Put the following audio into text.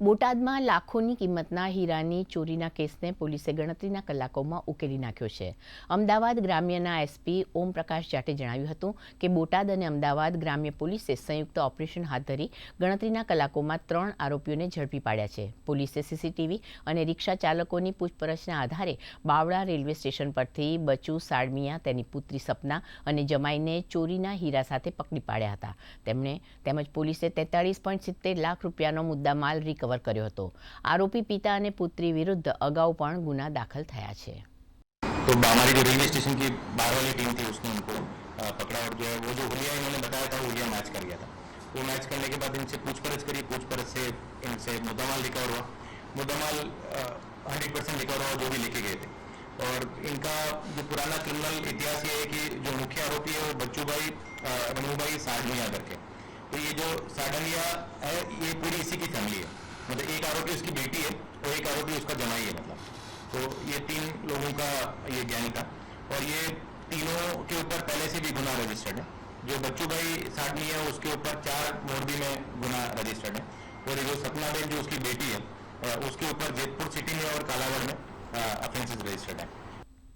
બોટાદમાં લાખોની કિંમતના હીરાની ચોરીના કેસને પોલીસે ગણતરીના કલાકોમાં ઉકેલી નાખ્યો છે. અમદાવાદ ગ્રામ્યના એસપી ઓમપ્રકાશ જાટે જણાવ્યું હતું કે બોટાદ અને અમદાવાદ ગ્રામ્ય પોલીસે સંયુક્ત ઓપરેશન હાથ ધરી ગણતરીના કલાકોમાં 3 આરોપીઓને ઝડપી પાડ્યા છે. પોલીસે સીસીટીવી અને રિક્ષા ચાલકોની પૂછપરછના આધારે બાવળા રેલવે સ્ટેશન પરથી બચુ સાળમિયા, તેની પુત્રી સપના અને જમાઈને ચોરીના હીરા સાથે પકડી પાડ્યા હતા. તેમજ પોલીસે 43.70 લાખ રૂપિયાનો મુદ્દામાલ रिकवर કર્યો હતો. आरोपी पिता અને पुत्री विरुद्ध अगाऊ पण गुना दाखल થયા છે. तो हमारी जो रेलवे स्टेशन की बाहर वाली टीम थी उसने उनको पकड़ा और जो है वो जो हुलिया इन्होंने बताया था वो हुलिया मैच कर गया था. वो मैच करने के बाद इनसे पूछपरछ करी. पूछपरछ से इनसे मुद्दामाल रिकवर हुआ. मुद्दामाल 100% रिकवर हुआ जो भी लेके गए थे. और इनका जो पुराना क्रिमिनल इतिहास ये है कि जो मुख्य आरोपी है वो बच्चूभाई रमूभाई साडमिया करके. तो ये जो साडमिया है ये पूरी इसी की फैमिली है. मतलब एक आरोपी उसकी बेटी है और एक आरोपी उसका जमाई है. मतलब तो ये 3 लोगों का ये गैंग था और ये तीनों के ऊपर पहले से भी गुना रजिस्टर्ड है. जो बच्चूभाई साडमी है उसके ऊपर 4 मोरबी में गुना रजिस्टर्ड है और ये जो सपना बेन जो उसकी बेटी है उसके ऊपर जयपुर सिटी में और कालावड़ में ऑफेंसेस रजिस्टर्ड है.